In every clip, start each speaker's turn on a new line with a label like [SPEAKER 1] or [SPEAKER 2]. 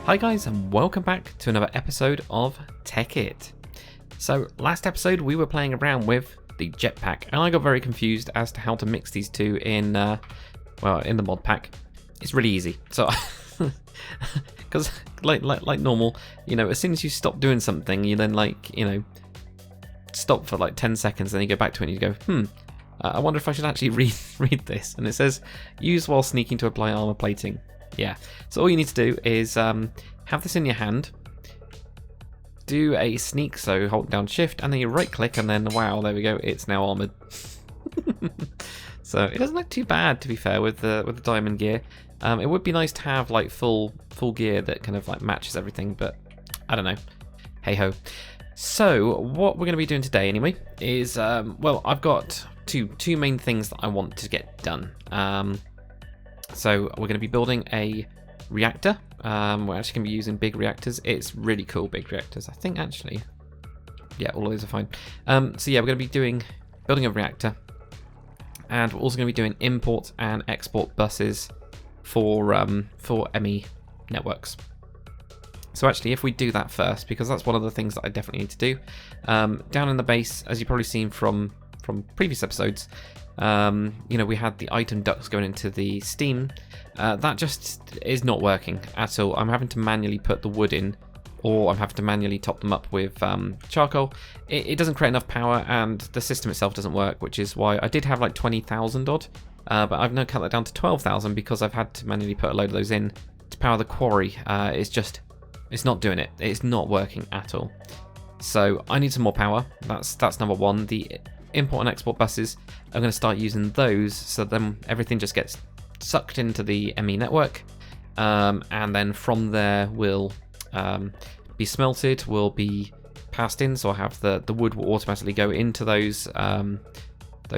[SPEAKER 1] Hi guys, and welcome back to another episode of Tekkit. So last episode we were playing around with the jetpack and I got very confused as to how to mix these two in the Modpack. It's really easy. So because like normal, you know, as soon as you stop doing something, you then stop for like 10 seconds, then you go back to it and you go, I wonder if I should actually read this. And it says, use while sneaking to apply armor plating. Yeah, so all you need to do is have this in your hand, do a sneak, so hold down shift, and then you right click, and then wow, there we go, it's now armored. So it doesn't look too bad, to be fair, with the diamond gear. It would be nice to have like full gear that kind of like matches everything, but I don't know. Hey ho. So what we're going to be doing today, anyway, is I've got two main things that I want to get done. So we're going to be building a reactor. We're actually going to be using Big Reactors. It's really cool, Big Reactors. I think actually, yeah, all of those are fine. So yeah, we're going to be building a reactor, and we're also going to be doing import and export buses for ME networks. So actually, if we do that first, because that's one of the things that I definitely need to do. Down in the base, as you've probably seen from previous episodes, we had the item ducts going into the steam. That just is not working at all. I'm having to manually put the wood in, or I'm having to manually top them up with charcoal. It doesn't create enough power, and the system itself doesn't work, which is why I did have like 20,000 odd, but I've now cut that down to 12,000 because I've had to manually put a load of those in to power the quarry. It's not doing it. It's not working at all. So I need some more power. That's number one. The import and export buses, I'm going to start using those, so then everything just gets sucked into the ME network, and then from there will be smelted, will be passed in, so I have the wood will automatically go into those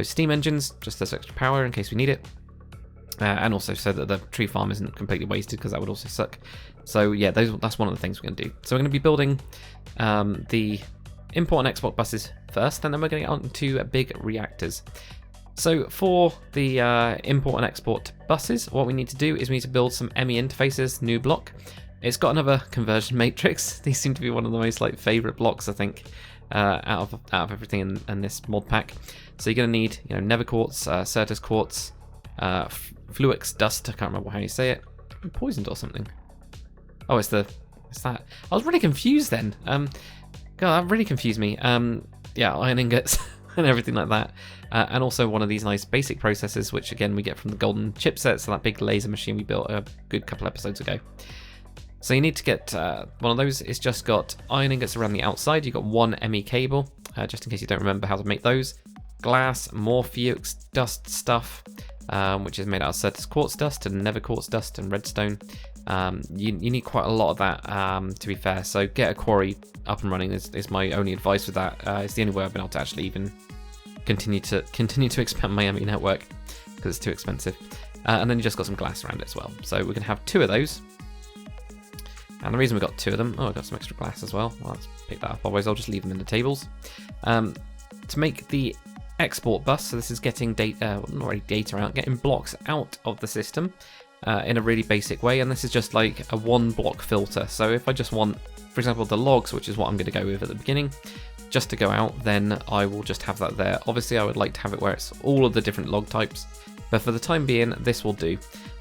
[SPEAKER 1] steam engines, just as extra power in case we need it, and also so that the tree farm isn't completely wasted, because that would also suck. So yeah, that's one of the things we're going to do. So we're going to be building the import and export buses first, and then we're going to get on to Big Reactors. So for the import and export buses, what we need to do is we need to build some ME interfaces, new block. It's got another conversion matrix. These seem to be one of the most favourite blocks, I think, out of everything in this mod pack. So you're going to need Nether quartz, Certus quartz, Fluix dust. I can't remember how you say it. Poisoned or something. Oh, it's that. I was really confused then. God, that really confused me. Yeah, iron ingots and everything like that. And also one of these nice basic processors, which again we get from the golden chipset, so that big laser machine we built a good couple episodes ago. So you need to get one of those. It's just got iron ingots around the outside. You've got one ME cable, just in case you don't remember how to make those. Glass, more Fluix dust stuff, which is made out of Certus quartz dust and Nether quartz dust and redstone. You need quite a lot of that, to be fair, so get a quarry up and running is my only advice with that. It's the only way I've been able to actually even continue to expand my ME network, because it's too expensive. And then you just got some glass around it as well, so we're going to have two of those. And the reason we got two of them, I got some extra glass as well. Let's pick that up, otherwise I'll just leave them in the tables. To make the export bus, so this is getting data, not really data out, getting blocks out of the system in a really basic way, and this is just like a one block filter. So if I just want, for example, the logs, which is what I'm going to go with at the beginning, just to go out, then I will just have that there. Obviously I would like to have it where it's all of the different log types, but for the time being this will do,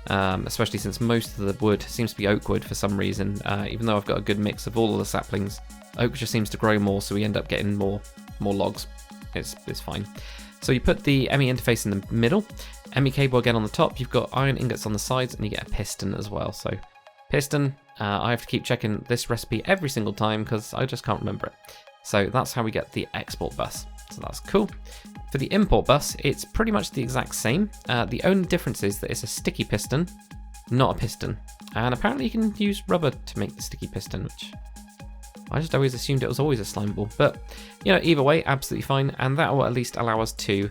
[SPEAKER 1] especially since most of the wood seems to be oak wood for some reason. Even though I've got a good mix of all of the saplings, oak just seems to grow more, so we end up getting more logs. It's fine. So you put the ME interface in the middle, ME cable again on the top, you've got iron ingots on the sides, and you get a piston as well. So piston, I have to keep checking this recipe every single time because I just can't remember it. So that's how we get the export bus. So that's cool. For the import bus, it's pretty much the exact same. The only difference is that it's a sticky piston, not a piston. And apparently you can use rubber to make the sticky piston, which I just always assumed it was always a slime ball. But, either way, absolutely fine. And that will at least allow us to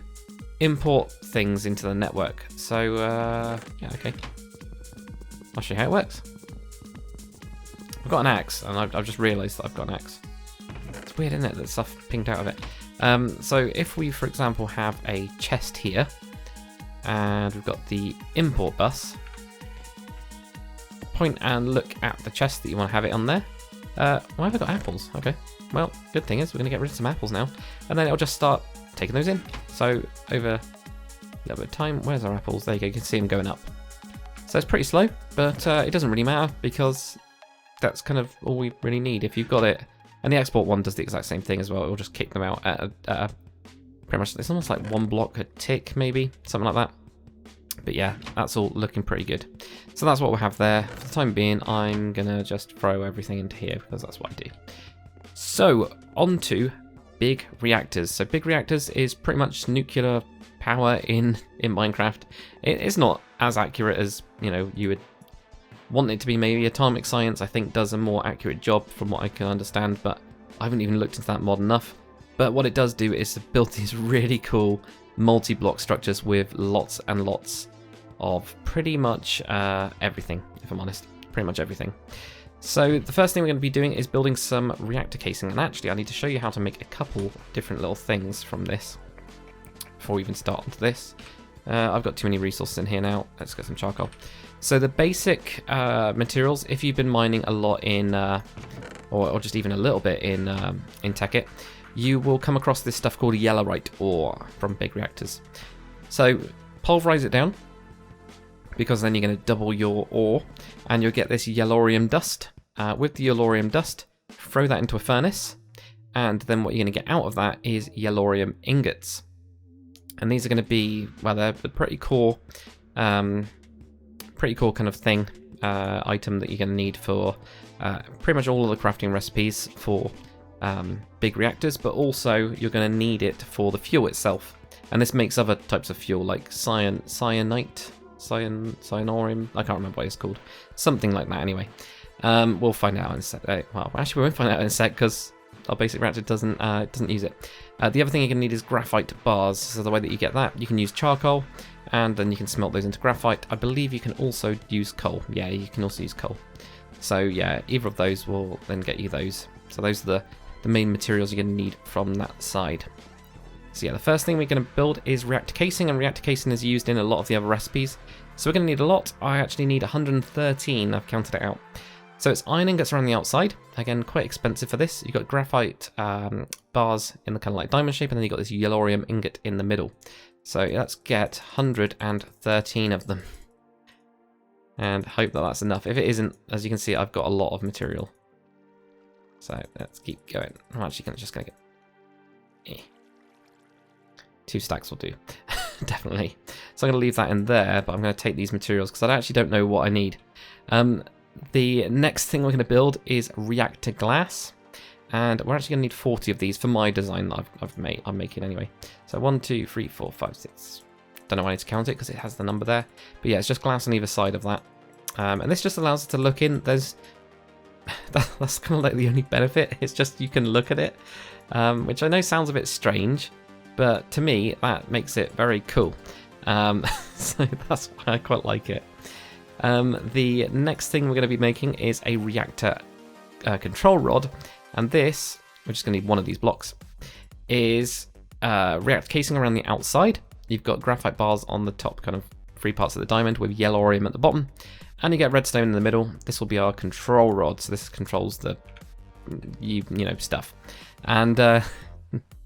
[SPEAKER 1] import things into the network. So, yeah, okay. I'll show you how it works. I've got an axe, and I've just realised that I've got an axe. It's weird, isn't it, that stuff pinged out of it. So if we, for example, have a chest here, and we've got the import bus, point and look at the chest that you want to have it on there. Why have I got apples? Okay, well, good thing is we're going to get rid of some apples now, and then it'll just start taking those in. So over a little bit of time, where's our apples? There you go, you can see them going up. So it's pretty slow, but it doesn't really matter because that's kind of all we really need if you've got it. And the export one does the exact same thing as well. It'll just kick them out at pretty much, it's almost like 1 block a tick, maybe, something like that. But yeah, that's all looking pretty good. So that's what we'll have there. For the time being, I'm going to just throw everything into here because that's what I do. So, on to big reactors. So big reactors is pretty much nuclear power in Minecraft. It's not as accurate as, you know, you would want it to be. Maybe atomic science, I think, does a more accurate job from what I can understand, but I haven't even looked into that mod enough. But what it does do is to build these really cool multi-block structures with lots and lots of pretty much everything, if I'm honest. Pretty much everything. So the first thing we're going to be doing is building some reactor casing. And actually, I need to show you how to make a couple different little things from this before we even start onto this. I've got too many resources in here now. Let's get some charcoal. So the basic materials, if you've been mining a lot in, or just even a little bit in Tekkit, you will come across this stuff called Yellorite ore from big reactors. So pulverize it down, because then you're going to double your ore, and you'll get this Yellorium dust. With the Yellorium dust, throw that into a furnace, and then what you're going to get out of that is Yellorium ingots. And these are going to be, well, they're pretty cool kind of thing, item that you're going to need for pretty much all of the crafting recipes for big reactors, but also you're going to need it for the fuel itself. And this makes other types of fuel like cyanite, cyanorium, I can't remember what it's called, something like that anyway. We'll find out in a sec. Well, actually we won't find out in a sec because our basic reactor doesn't use it. The other thing you're going to need is graphite bars. So the way that you get that, you can use charcoal, and then you can smelt those into graphite. I believe you can also use coal. Yeah, you can also use coal. So yeah, either of those will then get you those. So those are the main materials you're going to need from that side. So yeah, the first thing we're going to build is reactor casing, and reactor casing is used in a lot of the other recipes. So we're going to need a lot. I actually need 113, I've counted it out. So it's iron ingots around the outside. Again, quite expensive for this. You've got graphite bars in the kind of like diamond shape, and then you've got this Yellorium ingot in the middle. So let's get 113 of them. And hope that that's enough. If it isn't, as you can see, I've got a lot of material. So let's keep going. I'm actually just going to get... 2 stacks will do. Definitely. So I'm going to leave that in there, but I'm going to take these materials because I actually don't know what I need. The next thing we're going to build is reactor glass, and we're actually going to need 40 of these for my design that I'm making anyway. So 1, 2, 3, 4, 5, 6. Don't know why I need to count it because it has the number there. But yeah, it's just glass on either side of that. And this just allows us to look in. That's kind of like the only benefit. It's just you can look at it, which I know sounds a bit strange, but to me that makes it very cool. So that's why I quite like it. The next thing we're going to be making is a reactor control rod, and this, we're just going to need one of these blocks, is reactor casing around the outside. You've got graphite bars on the top, kind of 3 parts of the diamond with Yellorium at the bottom, and you get redstone in the middle. This will be our control rod, so this controls the you know stuff. And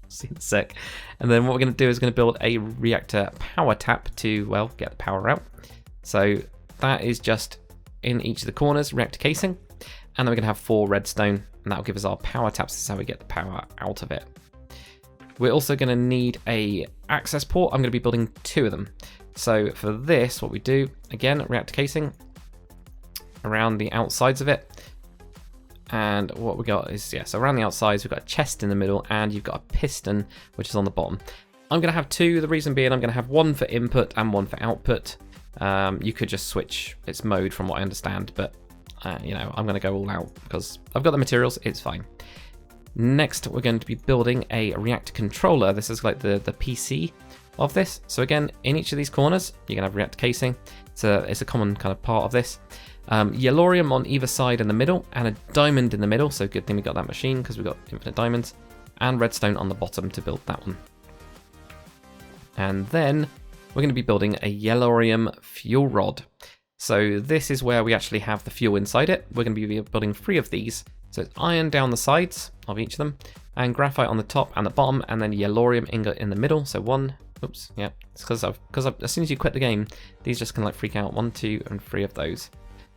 [SPEAKER 1] see in a sec. And then what we're going to do is going to build a reactor power tap to, well, get the power out. So that is just in each of the corners, reactor casing, and then we're going to have 4 redstone, and that will give us our power taps. This is how we get the power out of it. We're also going to need a access port. I'm going to be building 2 of them. So for this, what we do, again, reactor casing around the outsides of it. And what we got is, yeah, so around the outsides, we've got a chest in the middle, and you've got a piston, which is on the bottom. I'm going to have 2, the reason being I'm going to have 1 for input and 1 for output. You could just switch its mode from what I understand, but you know, I'm going to go all out because I've got the materials, it's fine. Next, we're going to be building a reactor controller. This is like the PC of this. So again, in each of these corners, you're going to have reactor casing. It's a common kind of part of this. Yellorium on either side in the middle, and a diamond in the middle. So good thing we got that machine because we've got infinite diamonds, and redstone on the bottom to build that one. And then we're going to be building a Yellorium fuel rod. So this is where we actually have the fuel inside it. We're going to be building 3 of these. So it's iron down the sides of each of them, and graphite on the top and the bottom, and then yellorium ingot in the middle. So 1, oops, yeah, it's because as soon as you quit the game, these just can like freak out. 1, 2, and 3 of those.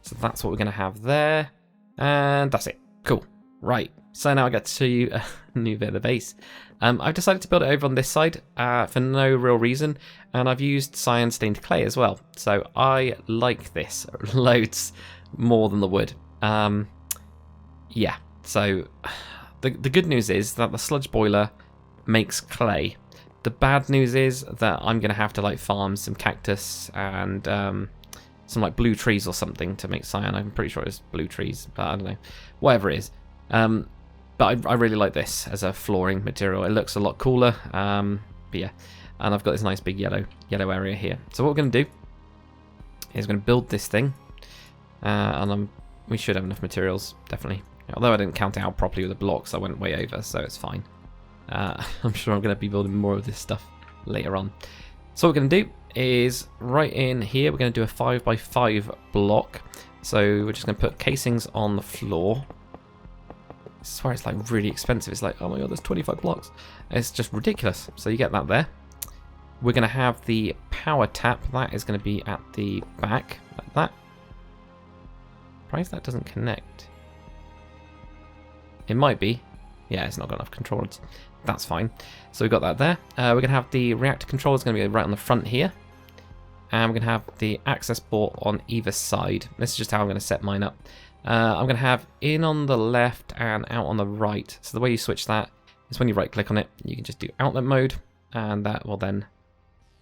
[SPEAKER 1] So that's what we're going to have there, and that's it. Cool. Right. So now I get to show you a new bit of the base. I've decided to build it over on this side for no real reason, and I've used cyan stained clay as well. So I like this loads more than the wood. Yeah, so the good news is that the sludge boiler makes clay. The bad news is that I'm going to have to like farm some cactus and some like blue trees or something to make cyan. I'm pretty sure it's blue trees, but I don't know. Whatever it is. But I really like this as a flooring material. It looks a lot cooler. But yeah, and I've got this nice big yellow area here. So what we're going to do is we're going to build this thing. And we should have enough materials, definitely. Although I didn't count it out properly with the blocks, I went way over, so it's fine. I'm sure I'm going to be building more of this stuff later on. So what we're going to do is right in here, we're going to do a 5x5 block. So we're just going to put casings on the floor. I swear it's like really expensive. It's like, oh my god, there's 25 blocks. It's just ridiculous. So you get that there. We're going to have the power tap. That is going to be at the back, like that. Surprised that doesn't connect. It might be. Yeah, it's not got enough controllers. That's fine. So we've got that there. We're going to have the reactor controllers going to be right on the front here. And we're going to have the access port on either side. This is just how I'm going to set mine up. I'm going to have in on the left and out on the right. So the way you switch that is when you right click on it, you can just do outlet mode. And that will then...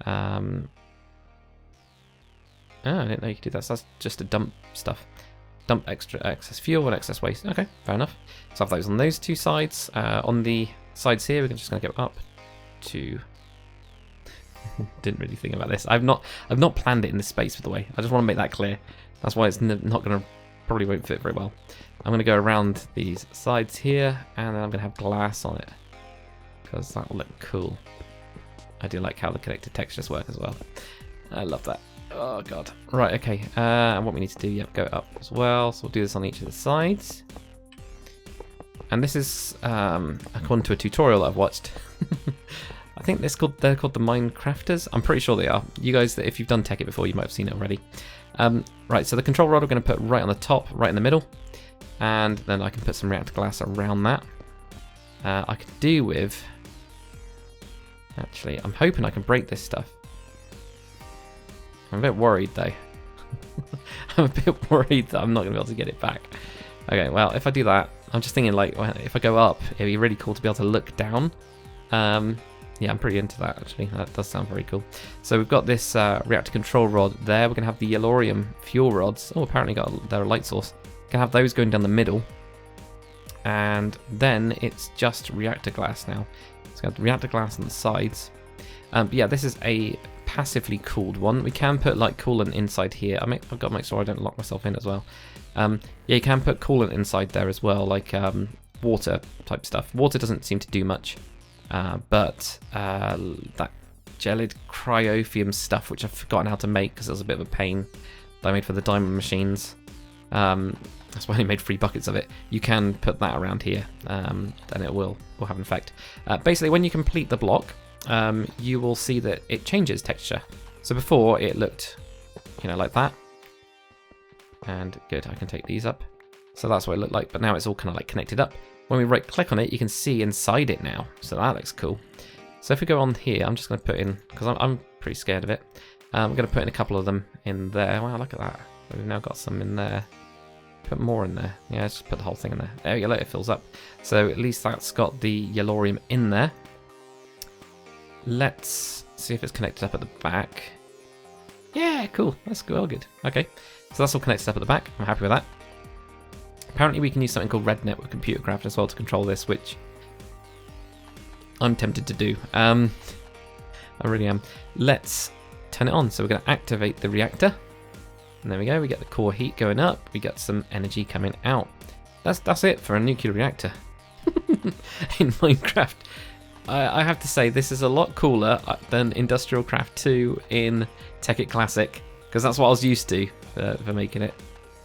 [SPEAKER 1] Oh, I didn't know you could do that. So that's just to dump stuff. Dump extra excess fuel and excess waste. Okay, fair enough. So I have those on those 2 sides. On the sides here, we're just going to go up to... Didn't really think about this. I've not planned it in this space, by the way. I just want to make that clear. That's why it's not going to... Probably won't fit very well. I'm going to go around these sides here, and then I'm going to have glass on it. Because that will look cool. I do like how the connected textures work as well. I love that. Oh god. Right, okay. And what we need to do, yep, go up as well. So we'll do this on each of the sides. And this is according to a tutorial that I've watched. I think they're called the Minecrafters. I'm pretty sure they are. You guys, if you've done Tekkit before, you might have seen it already. Right, so the control rod we're going to put right on the top, right in the middle. And then I can put some reactor glass around that. I could do with... Actually, I'm hoping I can break this stuff. I'm a bit worried though. I'm a bit worried that I'm not going to be able to get it back. Okay, well, if I do that, I'm just thinking like, if I go up, it'd be really cool to be able to look down. Yeah, I'm pretty into that actually. That does sound very cool. So we've got this reactor control rod there. We're going to have the Yellorium fuel rods. Oh, apparently they're a light source. Going to have those going down the middle. And then it's just reactor glass now. So we've got reactor glass on the sides. But yeah, this is a passively cooled one. We can put like coolant inside here. I've got to make sure I don't lock myself in as well. Yeah, you can put coolant inside there as well, like water type stuff. Water doesn't seem to do much, but that gelid cryophium stuff, which I've forgotten how to make because it was a bit of a pain, that I made for the diamond machines. That's why I made 3 buckets of it. You can put that around here, and it will have an effect. Basically, when you complete the block, you will see that it changes texture. So before it looked, like that. And good, I can take these up. So that's what it looked like, but now it's all kind of like connected up. When we right click on it, you can see inside it now. So that looks cool. So if we go on here, I'm just going to put in, because I'm pretty scared of it. I'm going to put in a couple of them in there. Wow, look at that. We've now got some in there. Put more in there. Yeah, just put the whole thing in there. There we go, let it fills up. So at least that's got the Yellorium in there. Let's see if it's connected up at the back. Yeah, cool. That's well good. Okay, so that's all connected up at the back. I'm happy with that. Apparently we can use something called Red Network Computer Craft as well to control this, which I'm tempted to do. I really am. Let's turn it on. So we're going to activate the reactor. And there we go. We get the core heat going up. We got some energy coming out. That's it for a nuclear reactor in Minecraft. I have to say, this is a lot cooler than Industrial Craft 2 in Tekkit Classic. because that's what I was used to for making it.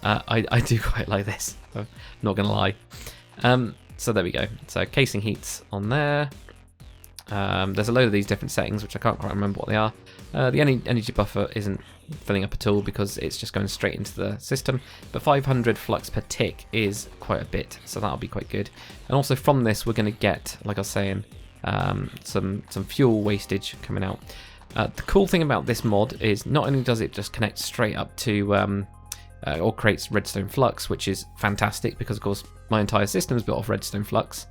[SPEAKER 1] I do quite like this, I'm not going to lie. So there we go. So casing heats on there. There's a load of these different settings, which I can't quite remember what they are. The energy buffer isn't filling up at all because it's just going straight into the system. But 500 flux per tick is quite a bit, so that'll be quite good. And also from this, we're going to get, like I was saying, some fuel wastage coming out. The cool thing about this mod is not only does it just connect straight up to or creates redstone flux, which is fantastic because of course my entire system is built off redstone flux.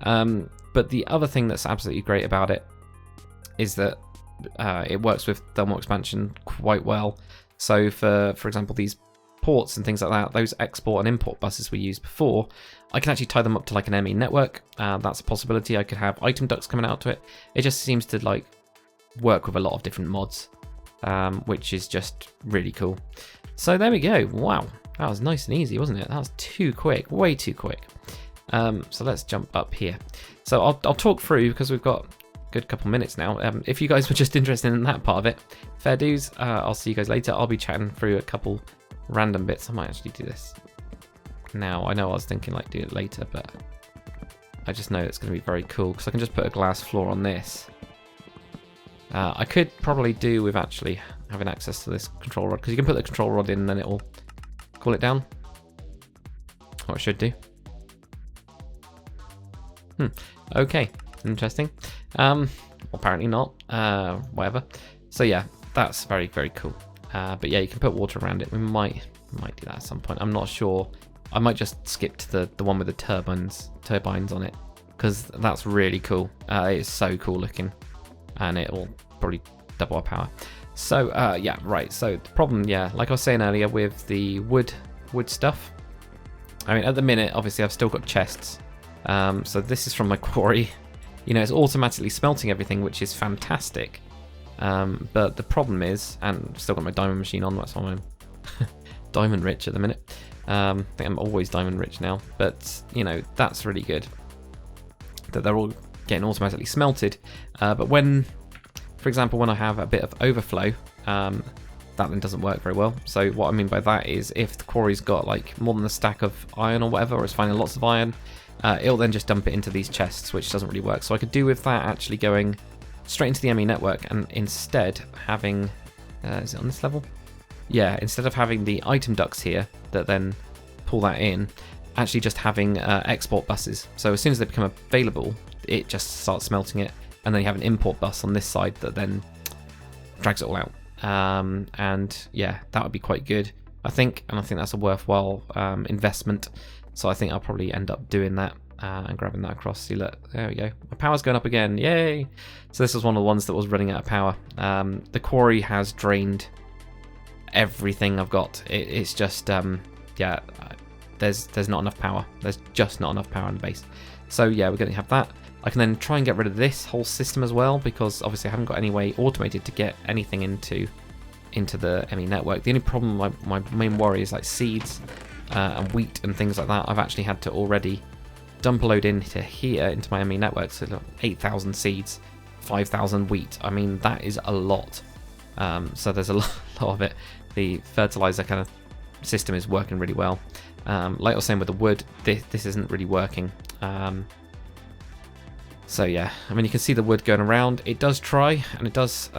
[SPEAKER 1] But the other thing that's absolutely great about it is that it works with thermal expansion quite well. So for example, these ports and things like that, those export and import buses we used before, I can actually tie them up to like an ME network. That's a possibility. I could have item ducts coming out to it. It just seems to like work with a lot of different mods, which is just really cool. So there we go. Wow, that was nice and easy, wasn't it? That was too quick, way too quick. So let's jump up here. So I'll talk through because we've got a good couple minutes now. If you guys were just interested in that part of it, fair dues. I'll see you guys later. I'll be chatting through a couple random bits. I might actually do this now. I know I was thinking like do it later, but I just know it's going to be very cool because I can just put a glass floor on this. I could probably do with actually having access to this control rod because you can put the control rod in and then it will cool it down. What it should do. Okay, interesting. Apparently not. Whatever. So yeah, that's very, very cool. But yeah, you can put water around it. We might do that at some point. I'm not sure. I might just skip to the one with the turbines on it because that's really cool. It's so cool looking, and it will probably double our power. So yeah, right. So the problem, yeah, like I was saying earlier with the wood stuff. I mean, at the minute, obviously, I've still got chests. So this is from my quarry. You know, it's automatically smelting everything, which is fantastic. But the problem is, and I've still got my diamond machine on, that's why I'm diamond rich at the minute. I think I'm always diamond rich now, but you know, that's really good that they're all getting automatically smelted. But when, for example, when I have a bit of overflow, that then doesn't work very well. So what I mean by that is if the quarry's got like more than a stack of iron or whatever, or it's finding lots of iron, it'll then just dump it into these chests, which doesn't really work. So I could do with that actually going straight into the ME network and instead having, is it on this level? Yeah, instead of having the item ducts here that then pull that in, actually just having export buses. So as soon as they become available, it just starts smelting it, and then you have an import bus on this side that then drags it all out. And yeah, that would be quite good, I think, and I think that's a worthwhile investment. So I think I'll probably end up doing that and grabbing that across. See, look, there we go. My power's going up again, yay! So this was one of the ones that was running out of power. The quarry has drained everything I've got. It's just, yeah, there's not enough power. There's just not enough power in the base. So yeah, we're going to have that. I can then try and get rid of this whole system as well, because obviously I haven't got any way automated to get anything into the ME network. The only problem, my main worry is like seeds and wheat and things like that. I've actually had to already dump a load into here, into my ME network. So look, 8,000 seeds, 5,000 wheat. I mean, that is a lot. So there's a lot of it. The fertilizer kind of system is working really well. Like I was saying with the wood, this isn't really working. So yeah, I mean, you can see the wood going around. It does try, and it does,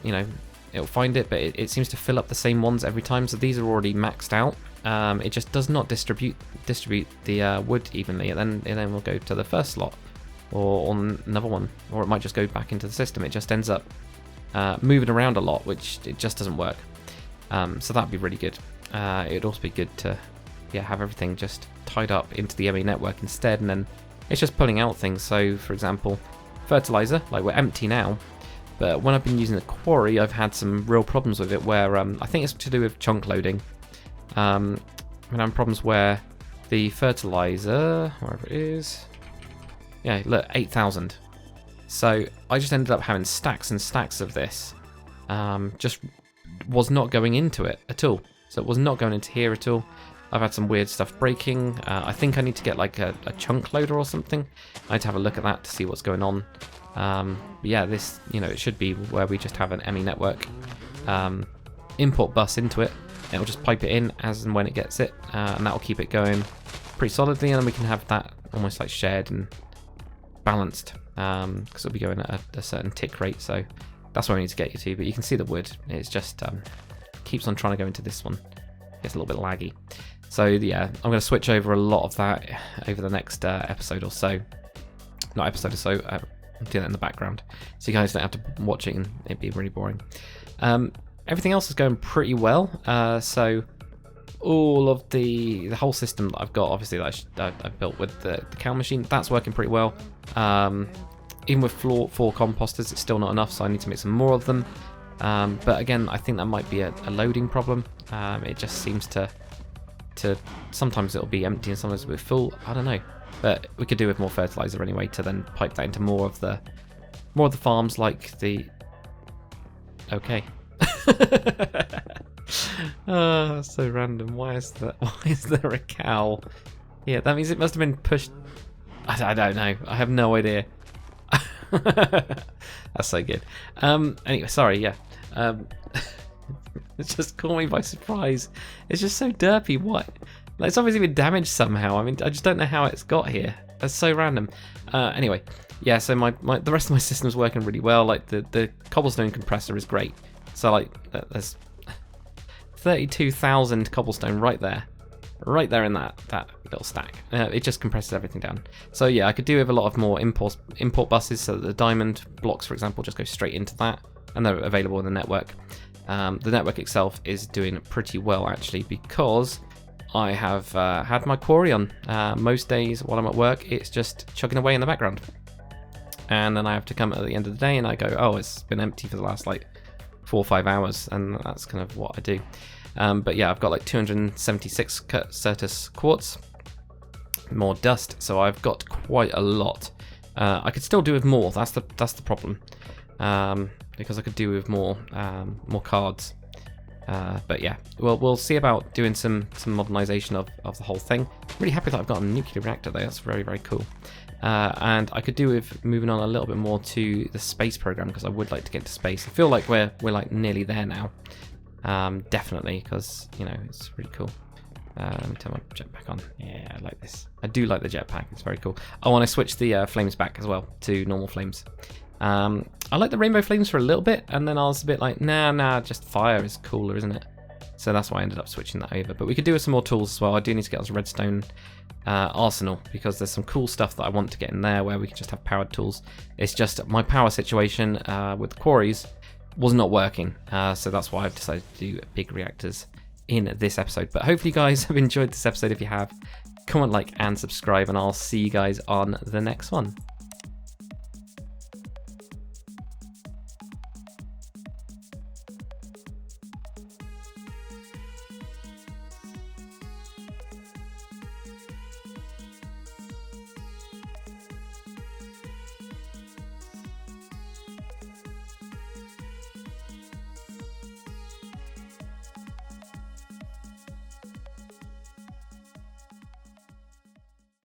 [SPEAKER 1] you know, it'll find it, but it seems to fill up the same ones every time. So these are already maxed out. It just does not distribute the wood evenly, and then we'll go to the first slot or on another one, or it might just go back into the system. It just ends up moving around a lot, which it just doesn't work. So that'd be really good. It'd also be good to have everything just tied up into the ME network instead, and then it's just pulling out things. So for example, fertilizer, like we're empty now, but when I've been using the quarry, I've had some real problems with it where I think it's to do with chunk loading. I'm having problems where the fertilizer, wherever it is, yeah, look, 8,000. So I just ended up having stacks and stacks of this. Just was not going into it at all. So it was not going into here at all. I've had some weird stuff breaking. I think I need to get like a chunk loader or something. I need to have a look at that to see what's going on. But yeah, this, you know, it should be where we just have an ME network. import bus into it. It'll just pipe it in as and when it gets it, and that'll keep it going pretty solidly, and then we can have that almost like shared and balanced, because it'll be going at a certain tick rate. So that's where we need to get you to. But you can see the wood, it's just keeps on trying to go into this one. Gets a little bit laggy. So yeah, I'm going to switch over a lot of that over the next episode or so. Not episode or so, I'm doing that in the background, so you guys don't have to watch it and it'd be really boring. Everything else is going pretty well. So all of the whole system that I've got, obviously that I've built with the cow machine, that's working pretty well. Even with 4 composters, it's still not enough, so I need to make some more of them. But again, I think that might be a loading problem. It just seems to sometimes it'll be empty and sometimes it'll be full. I don't know, but we could do with more fertilizer anyway to then pipe that into more of the farms, like the. Okay. Oh, that's so random. Why is there a cow? Yeah, that means it must have been pushed. I don't know. I have no idea. That's so good. Anyway, sorry. Yeah. It's just caught me by surprise. It's just so derpy. What? Like, it's obviously been damaged somehow. I mean, I just don't know how it's got here. That's so random. Anyway, yeah. So the rest of my system's working really well. Like the cobblestone compressor is great. So like there's 32,000 cobblestone right there in that little stack. It just compresses everything down. So yeah, I could do with a lot of more import buses, so that the diamond blocks, for example, just go straight into that, and they're available in the network. The network itself is doing pretty well actually, because I have had my quarry on. Most days while I'm at work, it's just chugging away in the background, and then I have to come at the end of the day and I go, oh, it's been empty for the last like 4 or 5 hours, and that's kind of what I do. But yeah, I've got like 276 Certus quartz, more dust, so I've got quite a lot. I could still do with more. That's the problem, because I could do with more cards. But yeah, we'll see about doing some modernization of the whole thing. Really happy that I've got a nuclear reactor there. That's very, very cool. And I could do with moving on a little bit more to the space program, because I would like to get to space. I feel like we're like nearly there now. Definitely, because you know it's really cool. Let me turn my jetpack on. Yeah, I like this. I do like the jetpack. It's very cool. I want to switch the flames back as well to normal flames. I like the rainbow flames for a little bit, and then I was a bit like, nah, just fire is cooler, isn't it? So that's why I ended up switching that over. But we could do with some more tools as well. I do need to get us a redstone arsenal, because there's some cool stuff that I want to get in there where we can just have powered tools. It's just my power situation with the quarries was not working, so that's why I've decided to do big reactors in this episode. But hopefully you guys have enjoyed this episode. If you have, comment, like, and subscribe, and I'll see you guys on the next one.